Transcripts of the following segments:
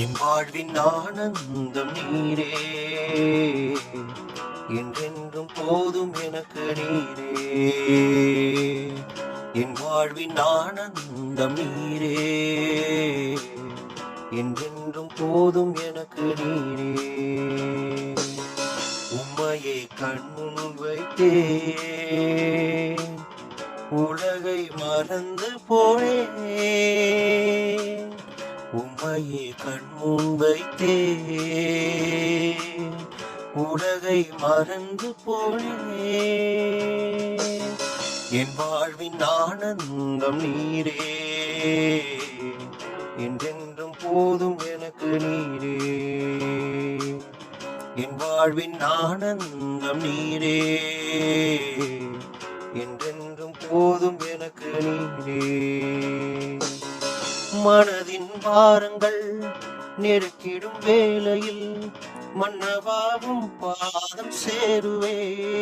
என் வாழ்வின் ஆனந்தம் நீரே, என்றென்றும் போதும் எனக்கு நீரே. என் வாழ்வின் ஆனந்தம் நீரே, என்றென்றும் போதும் எனக்கு நீரே. உம்மையை கண்முன் வைத்தேன், உலகை மறந்து போனேன். உம்மையே கண்முன் வைத்தேன், உலகை மறந்து போனேன். என் வாழ்வின் ஆனந்தம் நீரே, என்றென்றும் போதும் எனக்கு நீரே. என் வாழ்வின் ஆனந்தம் நீரே, என்றென்றும் போதும் எனக்கு நீரே. மனதின் பாரங்கள் நெருக்கிடும் வேளையில் மன்னவாவும் பாதம் சேருவேன்.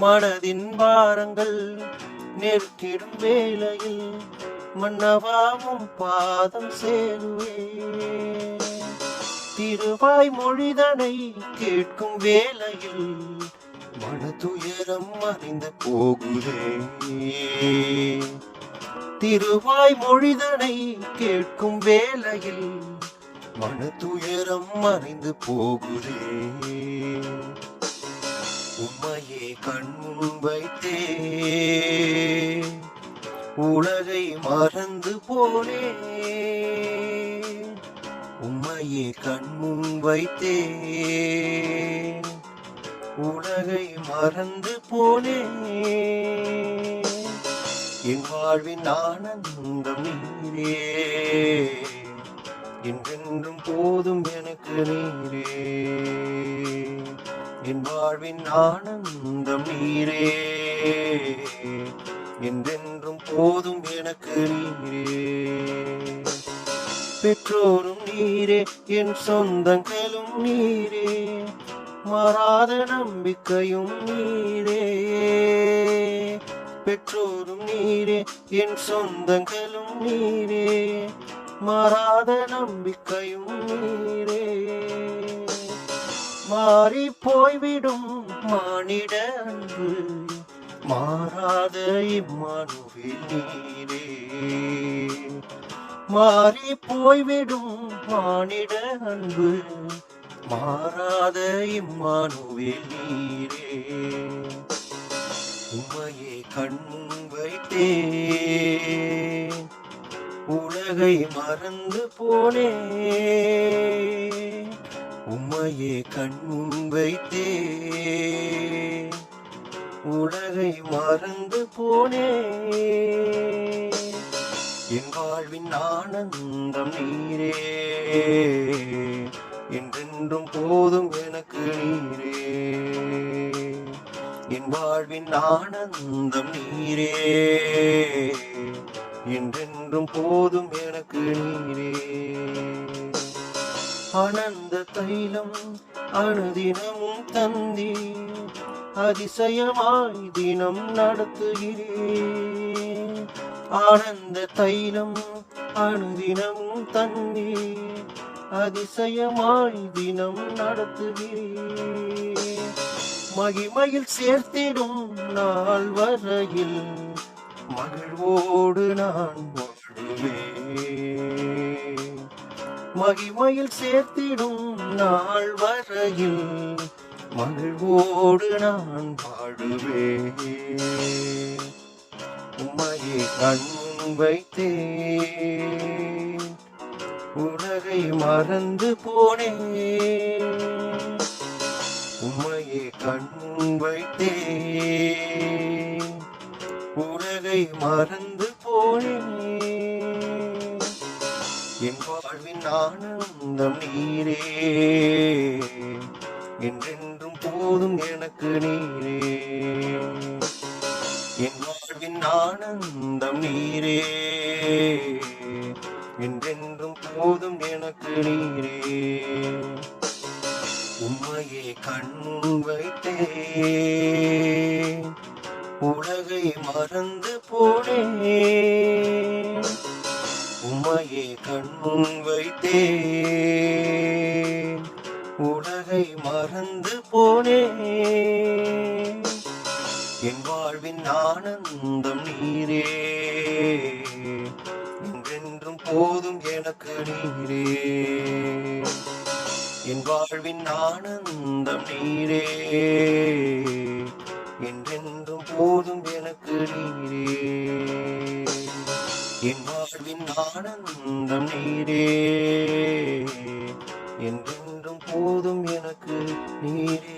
மனதின் பாரங்கள் நெருக்கிடும் வேளையில் மன்னவாவும் பாதம் சேருவேன். திருவாய் மொழிதனை கேட்கும் வேளையில் மனதுயரம் அறிந்து போகுதே. திருவாய் மொழிதனை கேட்கும் வேளையில் மனதுயரம் அறிந்து போகுதே. உம்மையே கண்முன் வைத்தேன், உலகை மறந்து போனேன். உம்மையே கண்முன் வைத்தேன், உலகை மறந்து போனேன். என் வாழ்வின் ஆனந்தம் நீரே, என்றென்றும் போதும் எனக்கு நீரே. என் வாழ்வின் ஆனந்தம் நீரே, என்றென்றும் போதும் எனக்கு நீரே. பெற்றோரும் நீரே, என் சொந்தங்களும் நீரே, மாறாத நம்பிக்கையும் நீரே. பெற்றோரும் நீரே, என் சொந்தங்களும் நீரே, மாறாத நம்பிக்கையும் நீரே. மாறி போய்விடும் மானிட அன்பு, மாறாத இம்மானுவேல் நீரே. மாறி போய்விடும் மானிட அன்பு, மாறாத இம்மானுவேல் நீரே. உம்மையே கண்முன் வைத்தேன், உலகை மறந்து போனேன். உம்மையே கண்முன் வைத்தேன், உலகை மறந்து போனேன். என் வாழ்வின் ஆனந்தம் நீரே, என்றென்றும் போதும் எனக்கு நீரே. என் வாழ்வின் ஆனந்தம் நீரே, என்றென்றும் போதும் எனக்கு நீரே. ஆனந்த தைலம் அனுதினமும் தந்தி, அதிசயமாய் தினம் நடத்துகிறேன். ஆனந்த தைலம் அனுதினமும் தந்தி, அதிசயமாய் தினம் நடத்துகிறேன். மகிமையில் சேர்த்திடும் நாள் வரையில் மகிழ்வோடு நான் வாழ்வேன். மகிமையில் சேர்த்திடும் நாள் வரையில் மகிழ்வோடு நான் வாழ்வேன். உம்மையே கண்முன் வைத்தேன், உலகை மறந்து போனேன். உம்மையே கண்முன் வைத்தேன், உலகை மறந்து போனேன். என் வாழ்வின் ஆனந்தம் நீரே, என்றென்றும் போதும் எனக்கு நீரே. என் வாழ்வின் ஆனந்தம் நீரே, என்றென்றும் போதும் எனக்கு நீரே. உம்மையே கண்முன் வைத்தேன், உலகை மறந்து போனேன். உம்மையே கண்முன் வைத்தேன், உலகை மறந்து போனேன். என் வாழ்வின் ஆனந்தம் நீரே, என்றென்றும் போதும் எனக்கு நீரே. என் வாழ்வின் ஆனந்தம் நீரே, என்றென்றும் போதும் எனக்கு நீரே. என் வாழ்வின் ஆனந்தம் நீரே, என்றென்றும் போதும் எனக்கு நீரே.